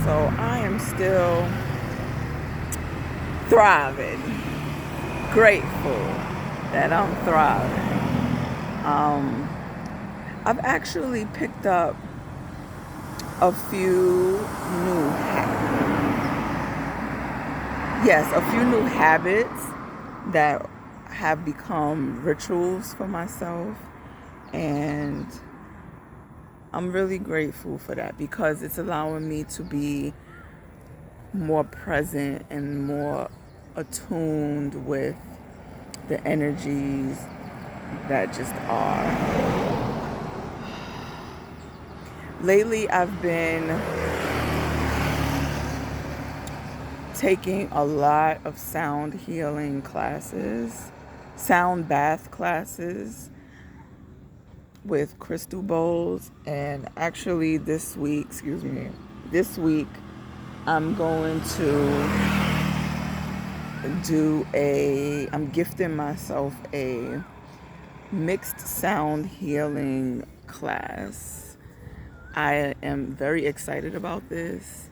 so I am still thriving. Grateful that I'm thriving. I've actually picked up a few new a few new habits that have become rituals for myself, and I'm really grateful for that because it's allowing me to be more present and more attuned with the energies that just are. Lately, I've been taking a lot of sound healing classes, sound bath classes with crystal bowls. And actually this week, I'm going to I'm gifting myself a mixed sound healing class. I am very excited about this.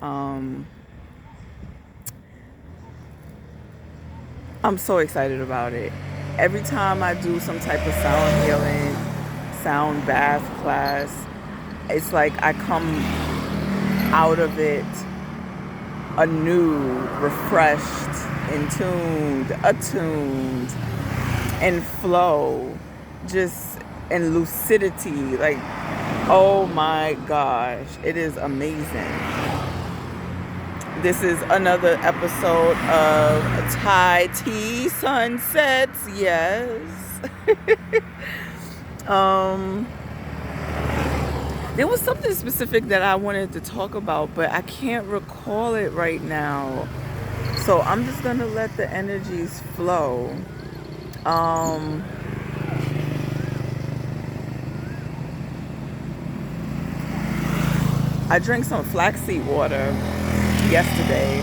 I'm so excited about it. Every time I do some type of sound healing, sound bath class, it's like I come out of it anew, refreshed, attuned, and flow, just in lucidity. Like, oh my gosh, it is amazing. This is another episode of Thai Tea Sunsets. Yes. There was something specific that I wanted to talk about, but I can't recall it right now. So I'm just gonna let the energies flow. I drank some flaxseed water yesterday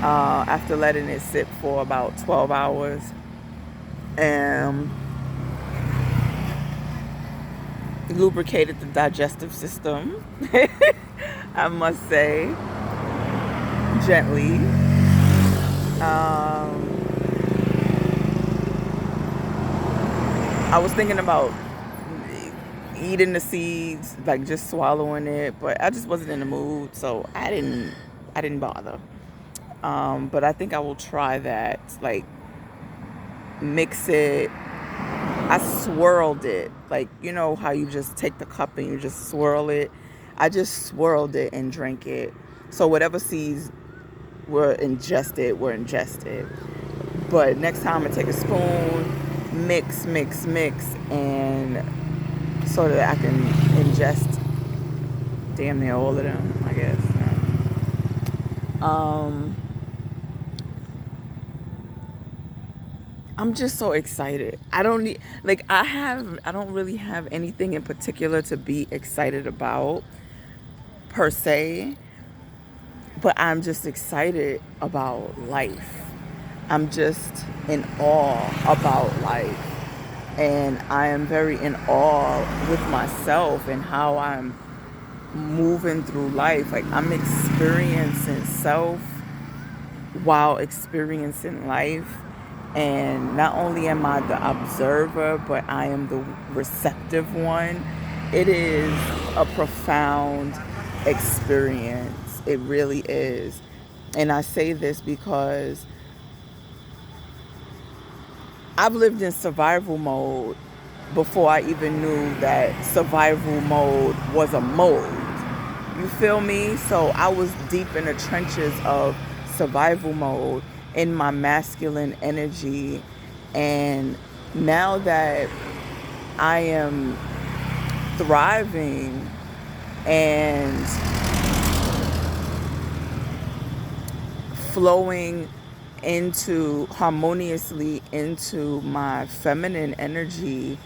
after letting it sit for about 12 hours. And lubricated the digestive system, I must say, gently. I was thinking about eating the seeds, like just swallowing it, but I just wasn't in the mood, so I didn't bother. But I think I will try that, like mix it. I swirled it, like, you know how you just take the cup and you just swirl it. I just swirled it and drank it. So whatever seeds were ingested. But next time I take a spoon, mix, and so that I can ingest damn near all of them, I guess. I'm just so excited. I don't really have anything in particular to be excited about per se, but I'm just excited about life. I'm just in awe about life. And I am very in awe with myself and how I'm moving through life. Like, I'm experiencing self while experiencing life. And not only am I the observer, but I am the receptive one. It is a profound experience. It really is. And I say this because I've lived in survival mode before I even knew that survival mode was a mode. You feel me? So I was deep in the trenches of survival mode in my masculine energy. And now that I am thriving and flowing harmoniously into my feminine energy,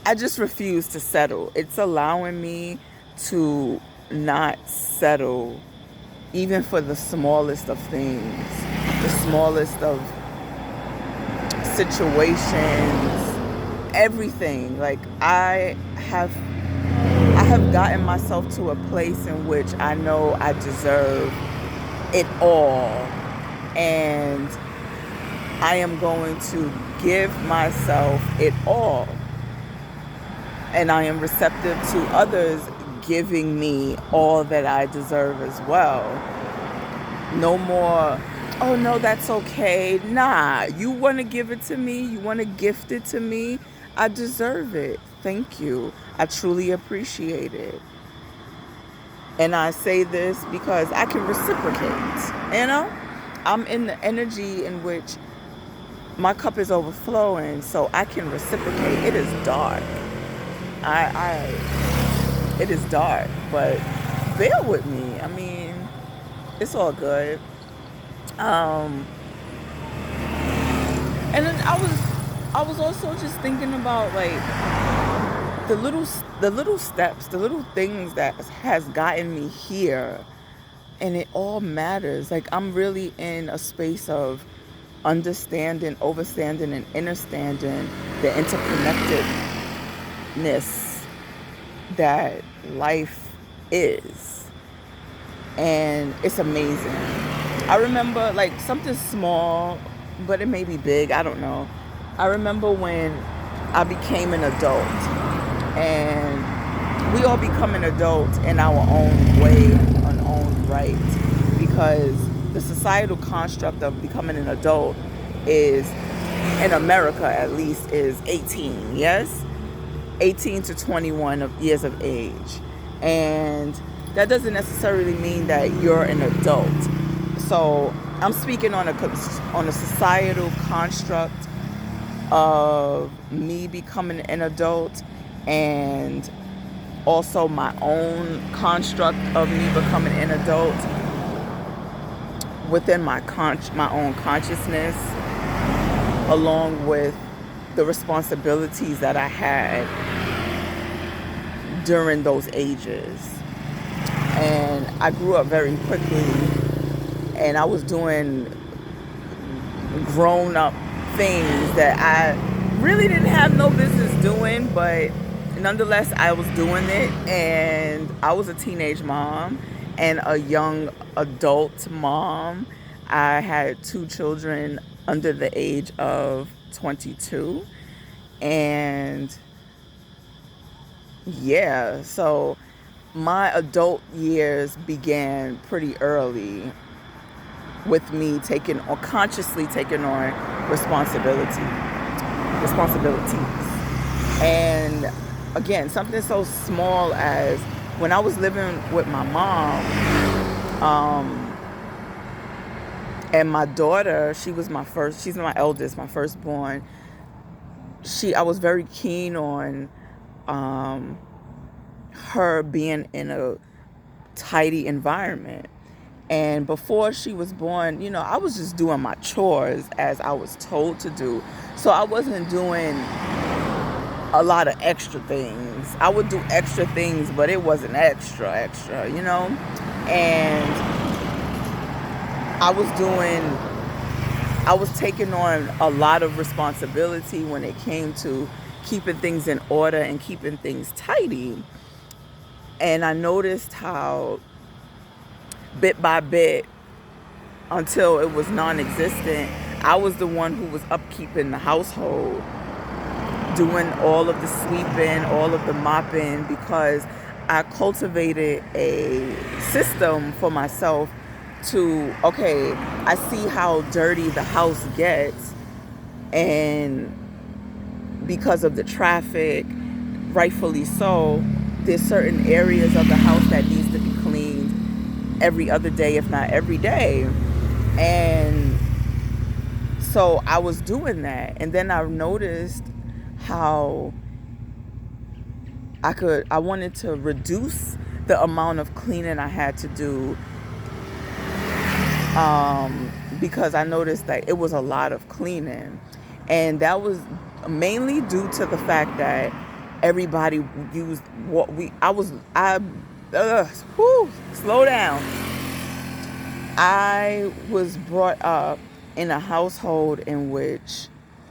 I just refuse to settle. It's allowing me to not settle, even for the smallest of things, the smallest of situations, everything. Like I have gotten myself to a place in which I know I deserve it all, and I am going to give myself it all, and I am receptive to others giving me all that I deserve as well. No more, oh no, that's okay. Nah, you want to give it to me? You want to gift it to me? I deserve it. Thank you. I truly appreciate it. And I say this because I can reciprocate, you know? I'm in the energy in which my cup is overflowing, so I can reciprocate. It is dark. It is dark, but bear with me. I mean, it's all good. Um, and then I was also just thinking about like the little steps, the little things that has gotten me here, and it all matters. Like I'm really in a space of understanding, overstanding, and understanding the interconnectedness that life is, and it's amazing. I remember like something small, but it may be big. I don't know. I remember when I became an adult, and we all become an adult in our own way, our own right, because the societal construct of becoming an adult is, in America at least, is 18. Yes, 18 to 21 of years of age, and that doesn't necessarily mean that you're an adult. So I'm speaking on a societal construct of me becoming an adult, and also my own construct of me becoming an adult within my own consciousness, along with the responsibilities that I had during those ages. And I grew up very quickly, and I was doing grown up things that I really didn't have no business doing, but nonetheless I was doing it. And I was a teenage mom and a young adult mom. I had two children under the age of 22, and yeah, so my adult years began pretty early with me taking or consciously taking on responsibilities. And again, something so small as when I was living with my mom, and my daughter, she's my eldest, my firstborn. I was very keen on her being in a tidy environment. And before she was born, I was just doing my chores as I was told to do. So I wasn't doing a lot of extra things. I would do extra things, but it wasn't extra. And I was taking on a lot of responsibility when it came to keeping things in order and keeping things tidy. And I noticed how bit by bit, until it was non-existent, I was the one who was upkeeping the household, doing all of the sweeping, all of the mopping, because I cultivated a system for myself to, okay, I see how dirty the house gets, and because of the traffic, rightfully so, there's certain areas of the house that needs to be cleaned every other day, if not every day. And so I was doing that. And then I noticed how I wanted to reduce the amount of cleaning I had to do, because I noticed that it was a lot of cleaning. And that was mainly due to the fact that everybody used what slow down. I was brought up in a household in which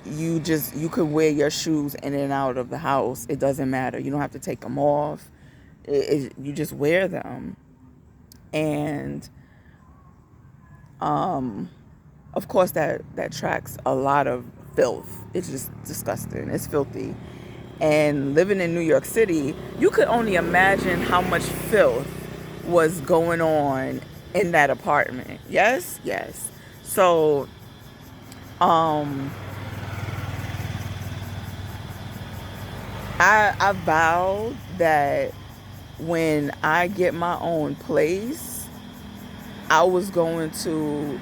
you could wear your shoes in and out of the house. It doesn't matter. You don't have to take them off. You just wear them. And of course that tracks a lot of filth. It's just disgusting. It's filthy. And living in New York City, you could only imagine how much filth was going on in that apartment. Yes, yes. So I vowed that when I get my own place, I was going to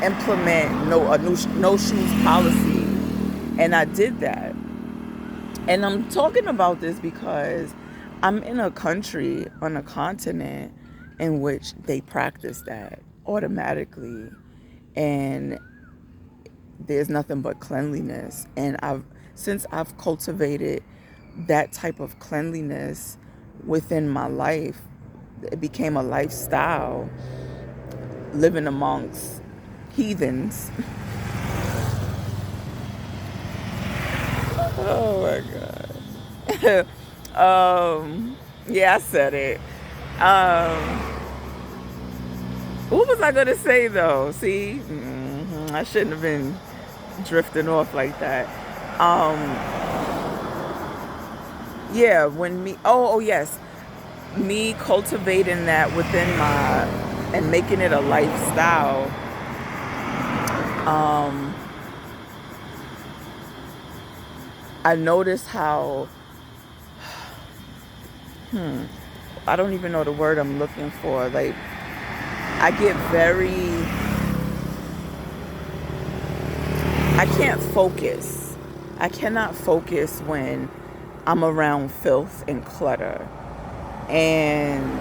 implement no shoes policy, and I did that. And I'm talking about this because I'm in a country on a continent in which they practice that automatically, and there's nothing but cleanliness. And since I've cultivated that type of cleanliness within my life, it became a lifestyle living amongst heathens. Oh my God. Yeah, I said it. What was I gonna say though? See, I shouldn't have been drifting off like that. Um, yeah, oh yes, me cultivating that within my and making it a lifestyle. I noticed how I don't even know the word I'm looking for. Like, I can't focus. I cannot focus when I'm around filth and clutter. And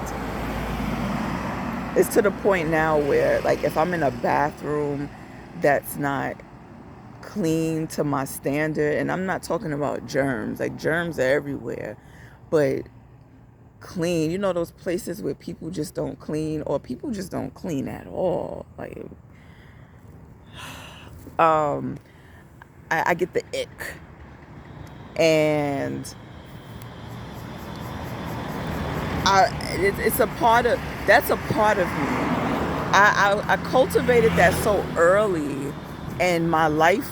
it's to the point now where, like, if I'm in a bathroom that's not clean to my standard, and I'm not talking about germs, like, germs are everywhere, but clean, those places where people just don't clean, or people just don't clean at all. Like, I get the ick. And that's a part of me. I cultivated that so early, and my life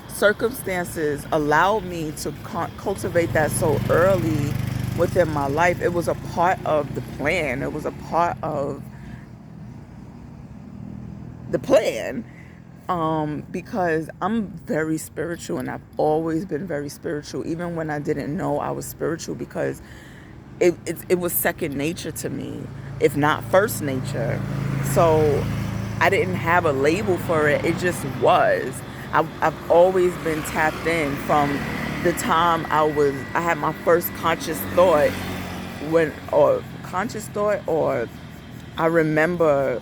circumstances allowed me to cultivate that so early within my life. It was a part of the plan. It was a part of the plan. Because I'm very spiritual, and I've always been very spiritual, even when I didn't know I was spiritual, because it was second nature to me, if not first nature. So I didn't have a label for it. It just was. I've always been tapped in from the time I had my first conscious thought, or I remember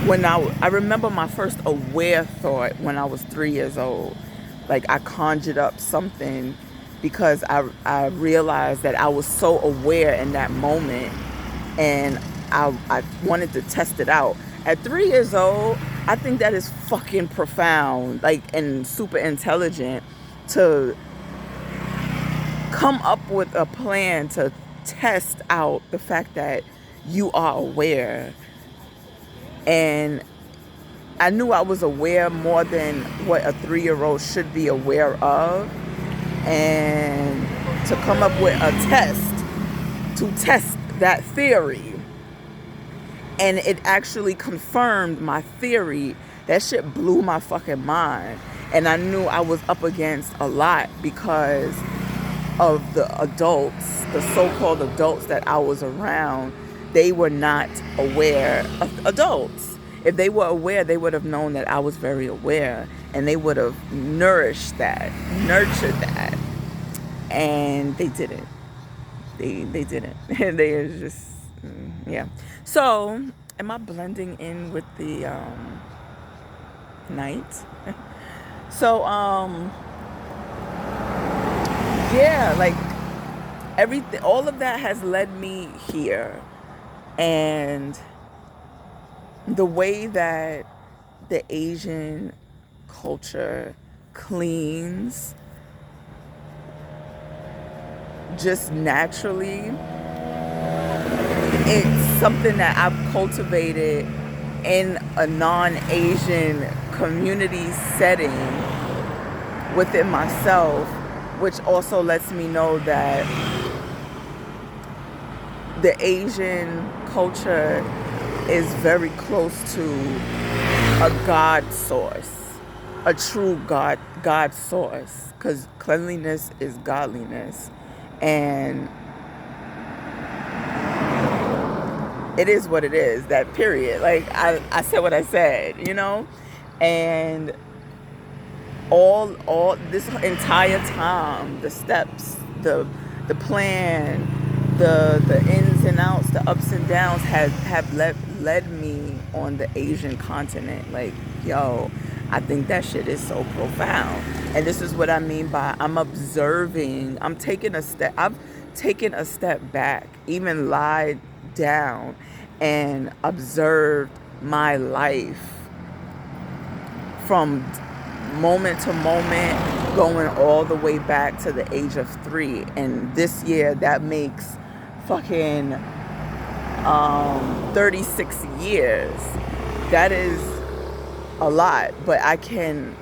I remember my first aware thought when I was 3 years old. Like, I conjured up something because I realized that I was so aware in that moment, and I wanted to test it out. At 3 years old, I think that is fucking profound, like, and super intelligent to come up with a plan to test out the fact that you are aware. And I knew I was aware more than what a 3-year-old should be aware of. And to come up with a test to test that theory. And it actually confirmed my theory. That shit blew my fucking mind. And I knew I was up against a lot because of the adults, the so-called adults that I was around. They were not aware of adults. If they were aware, they would have known that I was very aware, and they would have nurtured that. And they didn't. They didn't. They are just, yeah. So, am I blending in with the night? So, yeah, like, everything, all of that has led me here. And the way that the Asian culture cleans just naturally, it's something that I've cultivated in a non-Asian community setting within myself, which also lets me know that the Asian culture is very close to a God source, a true God source, because cleanliness is godliness, and it is what it is. That period. Like I said what I said, and all this entire time, the steps, the plan, the ins and outs, the ups and downs have led me on the Asian continent. Like, yo, I think that shit is so profound. And this is what I mean by I'm observing. I've taken a step back, even lied down and observed my life from moment to moment, going all the way back to the age of 3. And this year, that makes fucking 36 years. That is a lot, but I can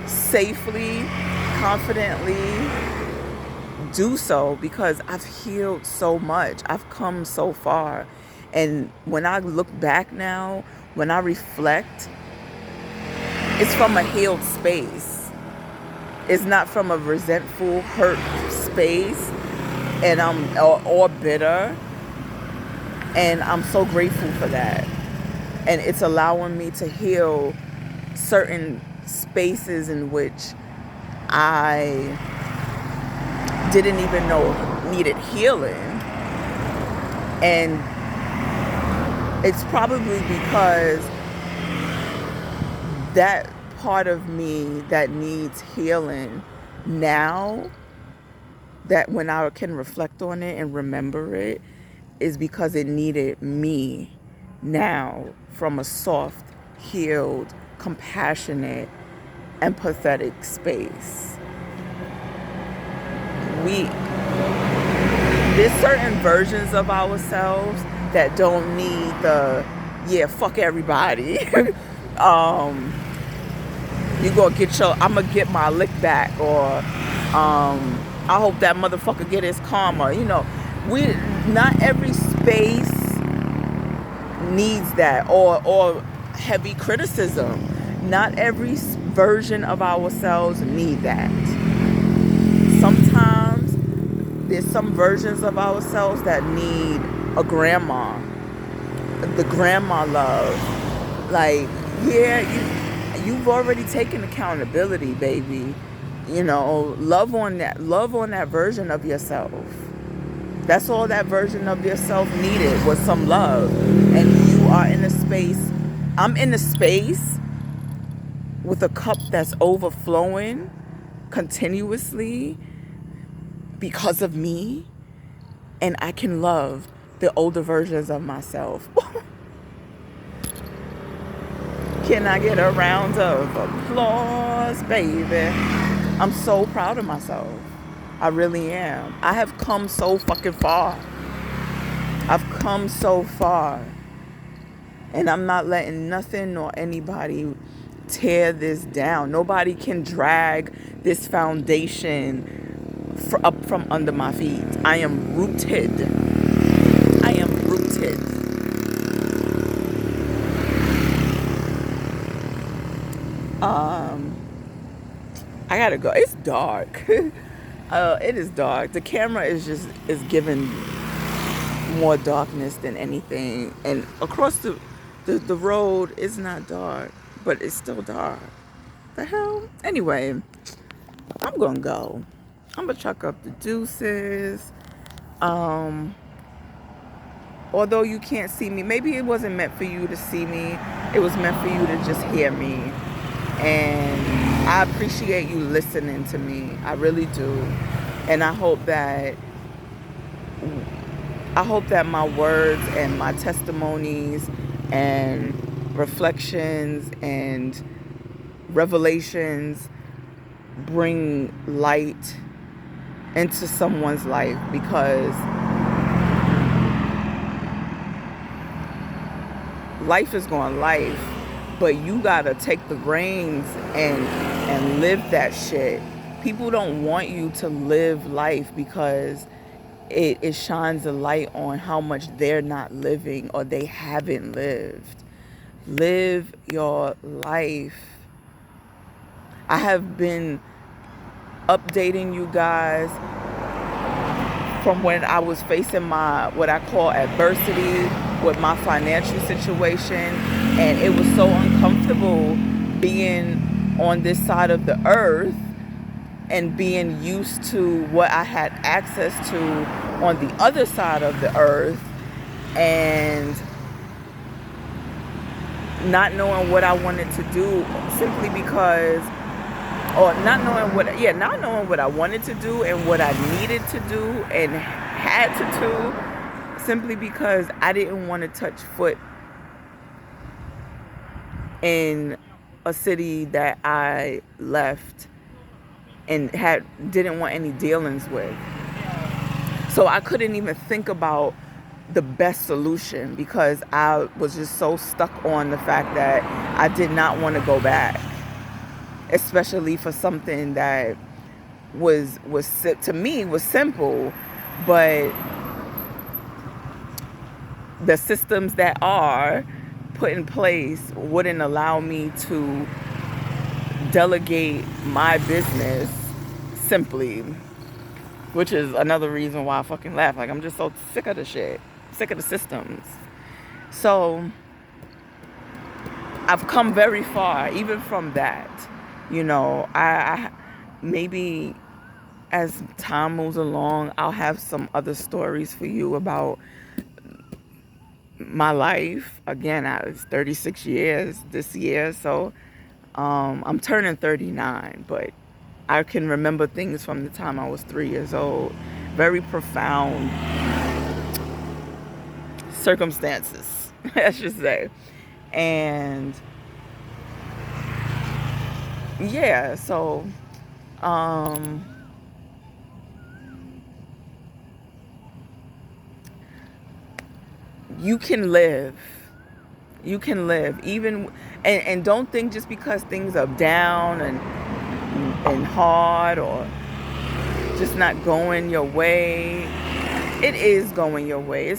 safely, confidently do so because I've healed so much. I've come so far. And when I look back now, when I reflect, it's from a healed space. It's not from a resentful, hurt space, and or bitter. And I'm so grateful for that. And it's allowing me to heal certain spaces in which I didn't even know needed healing. And it's probably because that part of me that needs healing now, that when I can reflect on it and remember it, is because it needed me now from a soft, healed, compassionate, empathetic space. There's certain versions of ourselves that don't need fuck everybody. You gonna I'm gonna get my lick back, or I hope that motherfucker get his karma. Not every space needs that, or heavy criticism. Not every version of ourselves need that. Sometimes there's some versions of ourselves that need a grandma, the grandma love. Like, you've already taken accountability, baby. Love on that version of yourself. That's all that version of yourself needed, was some love. And you are in a space, I'm in a space with a cup that's overflowing continuously because of me, and I can love the older versions of myself. Can I get a round of applause, baby? I'm so proud of myself. I really am. I have come so fucking far. I've come so far. And I'm not letting nothing or anybody tear this down. Nobody can drag this foundation up from under my feet. I am rooted. I am rooted. I gotta go. It's dark. It is dark. The camera is giving more darkness than anything. And across the road, it's not dark, but it's still dark. The hell? Anyway, I'm gonna go. I'm gonna chuck up the deuces. Although you can't see me, maybe it wasn't meant for you to see me. It was meant for you to just hear me. And I appreciate you listening to me. I really do. And I hope that my words and my testimonies and reflections and revelations bring light into someone's life, because life is going life, but you gotta take the reins and live that shit. People don't want you to live life because it shines a light on how much they're not living or they haven't lived. Live your life. I have been updating you guys from when I was facing my, what I call adversity with my financial situation, and it was so uncomfortable being on this side of the earth and being used to what I had access to on the other side of the earth, and not knowing what I wanted to do, simply because, or not knowing what I wanted to do and what I needed to do and had to do, simply because I didn't want to touch foot in a city that I left and didn't want any dealings with. So I couldn't even think about the best solution, because I was just so stuck on the fact that I did not want to go back, especially for something that was to me was simple, but the systems that are put in place wouldn't allow me to delegate my business simply, which is another reason why I fucking left. Like, I'm just so sick of the shit, sick of the systems. So I've come very far, even from that. You know, I maybe as time moves along, I'll have some other stories for you about my life. Again, I was 36 years this year, so I'm turning 39, but I can remember things from the time I was 3 years old. Very profound circumstances, I should say. And yeah, so you can live. You can live, even, and don't think just because things are down and hard or just not going your way. It is going your way.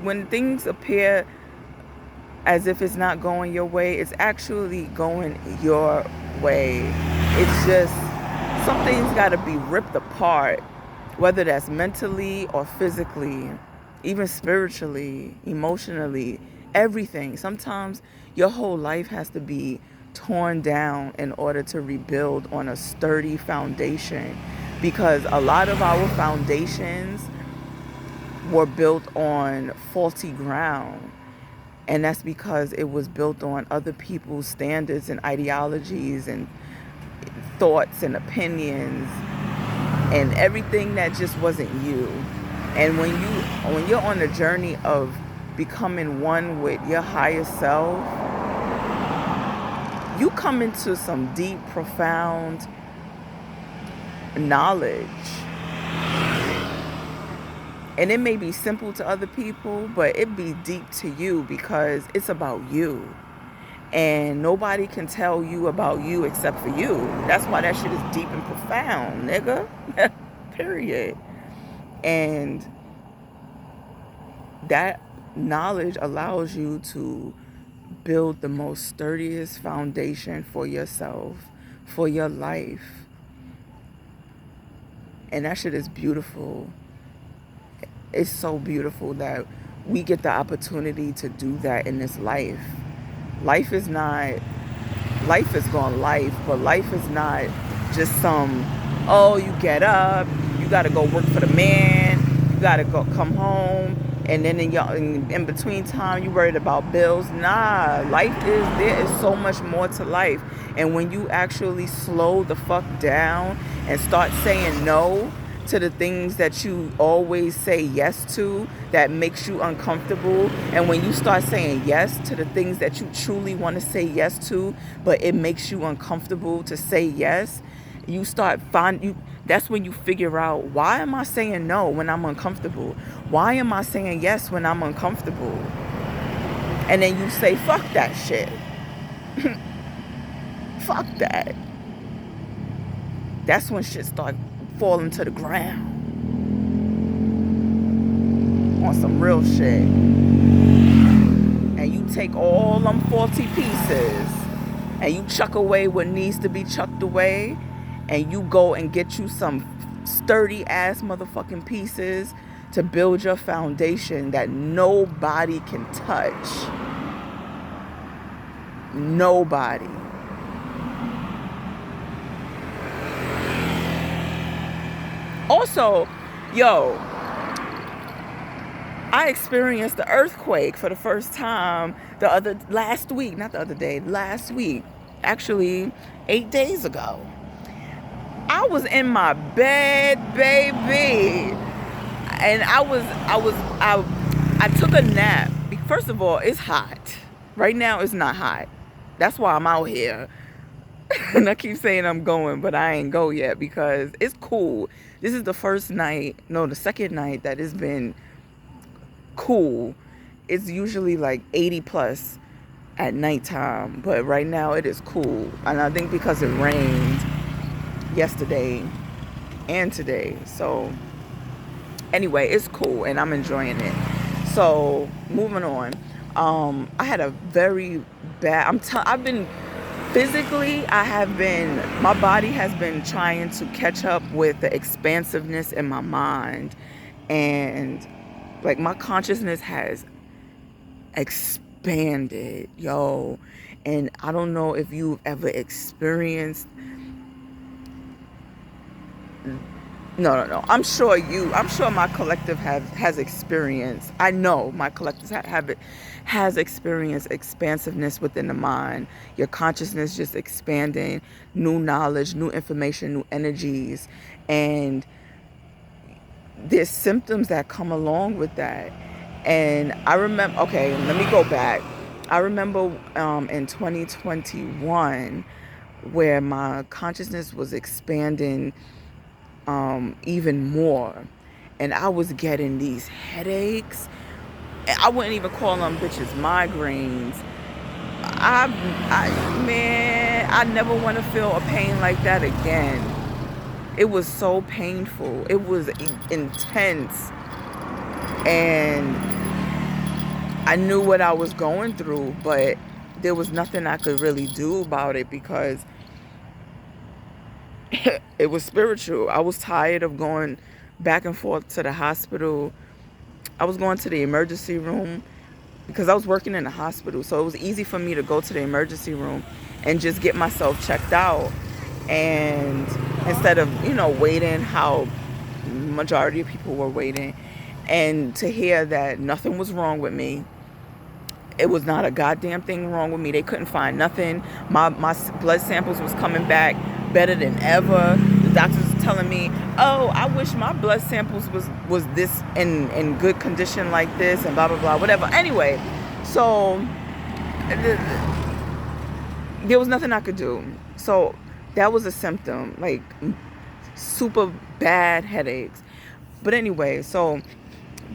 When things appear as if it's not going your way, it's actually going your way. It's just, something's got to be ripped apart, whether that's mentally or physically, even spiritually, emotionally, everything. Sometimes your whole life has to be torn down in order to rebuild on a sturdy foundation, because a lot of our foundations were built on faulty ground, and that's because it was built on other people's standards and ideologies and thoughts and opinions and everything that just wasn't you. And when you're on the journey of becoming one with your higher self, you come into some deep, profound knowledge. And it may be simple to other people, but it be deep to you, because it's about you. And nobody can tell you about you except for you. That's why that shit is deep and profound, nigga. Period. And that knowledge allows you to build the most sturdiest foundation for yourself, for your life. And that shit is beautiful. It's so beautiful that we get the opportunity to do that in this life. Life is going life, but life is not just some, oh, you get up, you gotta go work for the man, you gotta go come home, and then in between time you worried about bills. Nah, there is so much more to life. And when you actually slow the fuck down and start saying no to the things that you always say yes to that makes you uncomfortable. And when you start saying yes to the things that you truly want to say yes to, but it makes you uncomfortable to say yes, you start that's when you figure out, why am I saying no when I'm uncomfortable? Why am I saying yes when I'm uncomfortable? And then you say, fuck that shit. Fuck that. That's when shit start falling to the ground. On some real shit. And you take all them faulty pieces and you chuck away what needs to be chucked away, and you go and get you some sturdy ass motherfucking pieces to build your foundation that nobody can touch. Nobody. Also, I experienced the earthquake for the first time last week, actually 8 days ago. I was in my bed, baby, and I took a nap. First of all, it's hot. Right now, it's not hot. That's why I'm out here. And I keep saying I'm going, but I ain't go yet because it's cool. This is the second night that it's been cool. It's usually like 80 plus at nighttime, but right now it is cool. And I think because it rained yesterday and today. So anyway, it's cool and I'm enjoying it. So moving on. I had a very bad, my body has been trying to catch up with the expansiveness in my mind, and like my consciousness has expanded, and I don't know if you've ever experienced, no, I'm sure my collective has experienced, I know my collective has experienced expansiveness within the mind. Your consciousness just expanding, new knowledge, new information, new energies, and there's symptoms that come along with that. And I remember, okay, let me go back. I remember in 2021 where my consciousness was expanding even more, and I was getting these headaches. I wouldn't even call them bitches migraines. I never want to feel a pain like that again. It was so painful. It was intense. And I knew what I was going through, but there was nothing I could really do about it because it was spiritual. I was tired of going back and forth to the hospital. I was going to the emergency room because I was working in the hospital. So it was easy for me to go to the emergency room and just get myself checked out. And instead of, waiting how majority of people were waiting, and to hear that nothing was wrong with me. It was not a goddamn thing wrong with me. They couldn't find nothing. My blood samples was coming back better than ever. The doctors was telling me, oh, I wish my blood samples was this in good condition like this, and blah, blah, blah, whatever. Anyway, so there was nothing I could do. So that was a symptom, like super bad headaches. But anyway, so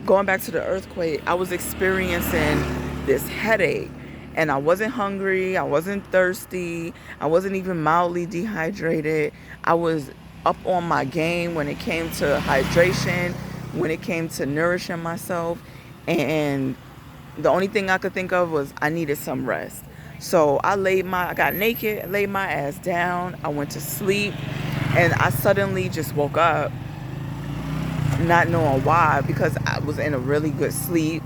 going back to the earthquake, I was experiencing this headache, and I wasn't hungry, I wasn't thirsty, I wasn't even mildly dehydrated. I was up on my game when it came to hydration, when it came to nourishing myself, and the only thing I could think of was I needed some rest. So I got naked, laid my ass down, I went to sleep, and I suddenly just woke up not knowing why, because I was in a really good sleep.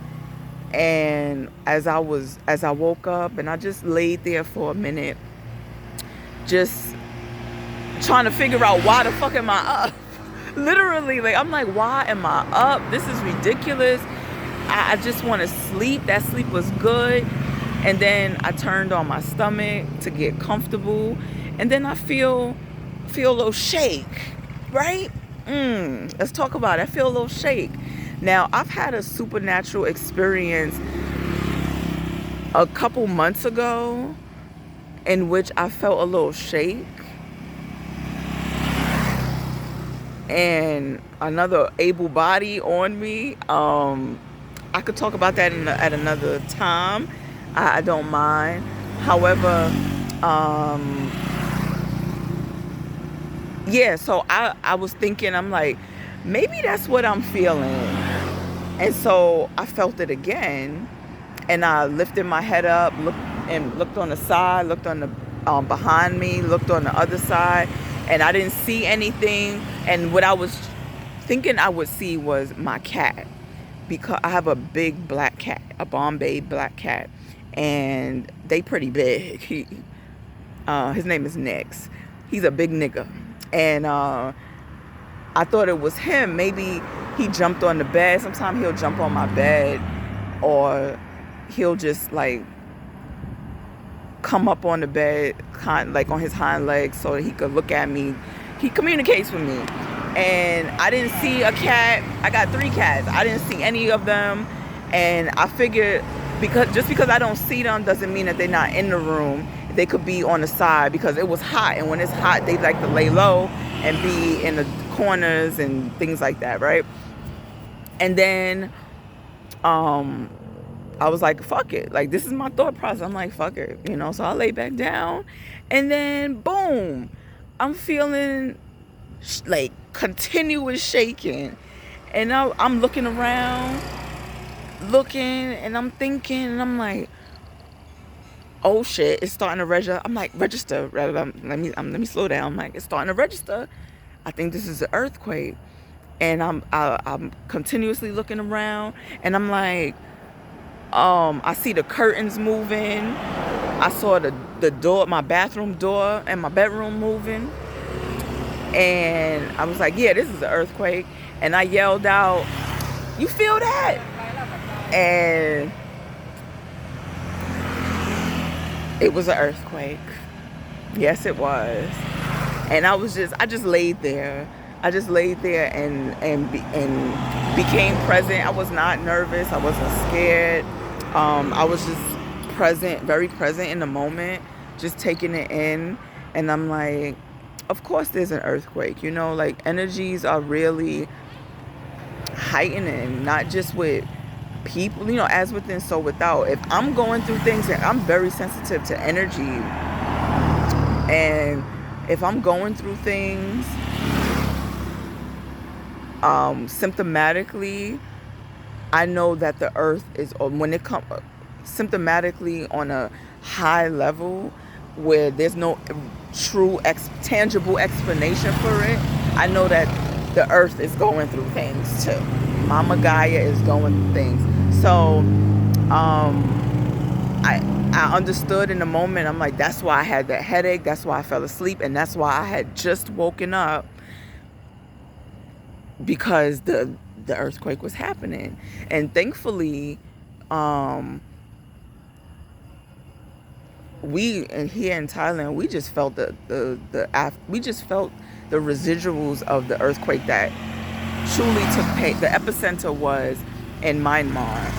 And as I woke up, and I just laid there for a minute, just trying to figure out why the fuck am I up? Literally, like, I'm like, why am I up? This is ridiculous. I just want to sleep. That sleep was good. And then I turned on my stomach to get comfortable. And then I feel a little shake, right? Let's talk about it. I feel a little shake. Now, I've had a supernatural experience a couple months ago in which I felt a little shake, and another able body on me. I could talk about that at another time. I don't mind. However, yeah, so I was thinking, I'm like, maybe that's what I'm feeling. And so I felt it again, and I lifted my head up, looked on the side, looked on the behind me, looked on the other side, and I didn't see anything. And what I was thinking I would see was my cat, because I have a big black cat, a Bombay black cat, and they pretty big. His name is Nix. He's a big nigga, and I thought it was him. Maybe he jumped on the bed. Sometimes he'll jump on my bed, or he'll just like come up on the bed, like on his hind legs, so that he could look at me. He communicates with me. And I didn't see a cat. I got 3 cats. I didn't see any of them. And I figured, because I don't see them doesn't mean that they're not in the room. They could be on the side, because it was hot. And when it's hot, they like to lay low and be in the corners and things like that, right? And then I was like, fuck it. Like, this is my thought process. I'm like, fuck it, So I lay back down, and then boom, I'm feeling like continuous shaking, and I'm looking around, and I'm thinking, and I'm like, oh shit, it's starting to register. I'm like, register. Let me slow down. I'm like, it's starting to register. I think this is an earthquake, and I'm continuously looking around, and I'm like, I see the curtains moving. I saw the door, my bathroom door and my bedroom moving. And I was like, yeah, this is an earthquake. And I yelled out, you feel that? And it was an earthquake. Yes, it was. And I just laid there. I just laid there and became present. I was not nervous. I wasn't scared. I was just present, very present in the moment, just taking it in. And I'm like, of course there's an earthquake. Like, energies are really heightening, not just with people, as within, so without. If I'm going through things, and I'm very sensitive to energy, and if I'm going through things symptomatically, I know that the earth is, when it comes symptomatically on a high level where there's no true tangible explanation for it, I know that the earth is going through things too. Mama Gaia is going through things. So I understood in the moment. I'm like, that's why I had that headache. That's why I fell asleep. And that's why I had just woken up, because the earthquake was happening. And thankfully, we here in Thailand, we just felt the residuals of the earthquake that truly took place. The epicenter was in Myanmar,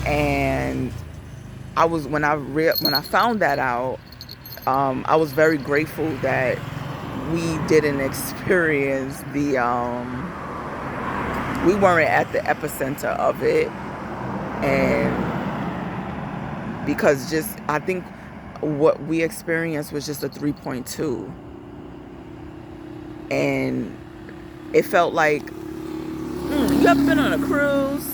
and when I found that out, I was very grateful that we didn't experience we weren't at the epicenter of it. And because I think what we experienced was just a 3.2, and it felt like, you ever been on a cruise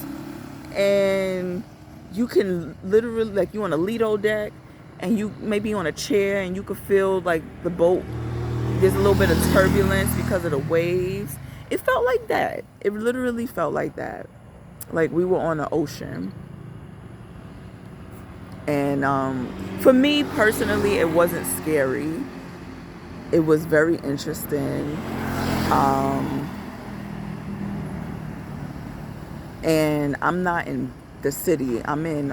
and you can literally, like, you on a Lido deck and you maybe on a chair and you could feel like the boat, there's a little bit of turbulence because of the waves. It felt like that. It literally felt like that. Like we were on the ocean. And for me personally, it wasn't scary. It was very interesting. And I'm not in the city. I'm in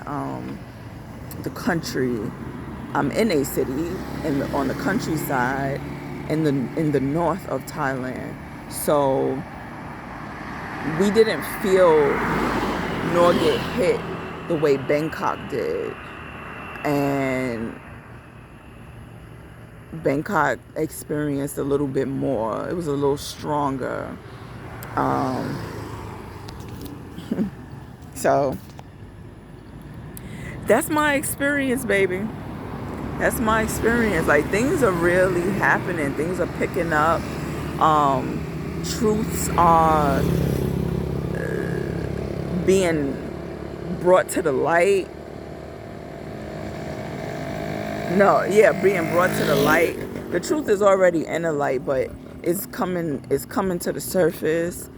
the country. I'm in a city on the countryside in the north of Thailand. So we didn't feel nor get hit the way Bangkok did. And Bangkok experienced a little bit more. It was a little stronger. Um, so that's my experience, baby. That's my experience. Like, things are really happening. Things are picking up. Truths are being brought to the light. No, yeah, being brought to the light. The truth is already in the light, but it's coming to the surface.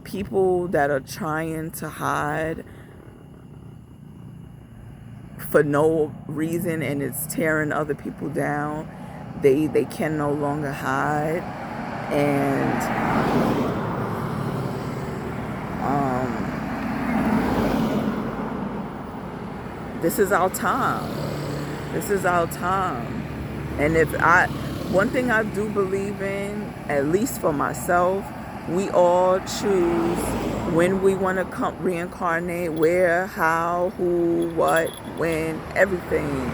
People that are trying to hide for no reason, and it's tearing other people down. They can no longer hide. And this is our time. This is our time. And one thing I do believe in, at least for myself, we all choose when we want to reincarnate, where, how, who, what, when, everything.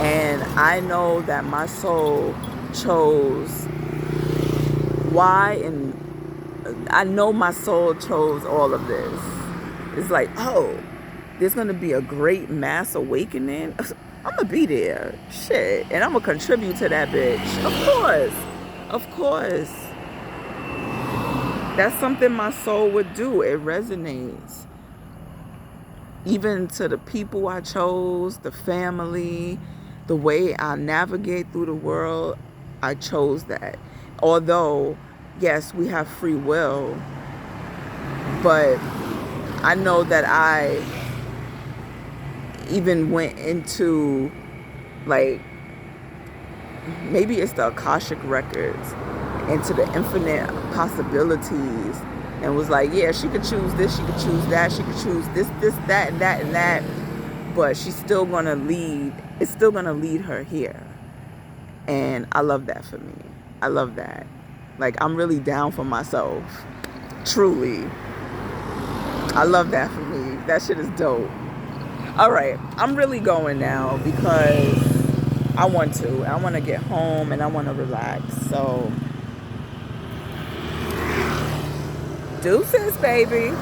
And I know that my soul chose why, and I know my soul chose all of this. It's like, oh, there's going to be a great mass awakening. I'm going to be there. Shit. And I'm going to contribute to that bitch. Of course. Of course. That's something my soul would do. It resonates. Even to the people I chose, the family, the way I navigate through the world, I chose that. Although, yes, we have free will, but I know that I even went into, like, maybe it's the Akashic Records, into the infinite possibilities, and was like, yeah, she could choose this, she could choose that, she could choose this, that, and that, and that, but she's still gonna lead, it's still gonna lead her here. And I love that for me. I love that. Like, I'm really down for myself. Truly. I love that for me. That shit is dope. All right, I'm really going now because I want to. I want to get home and I want to relax. So, deuces, baby.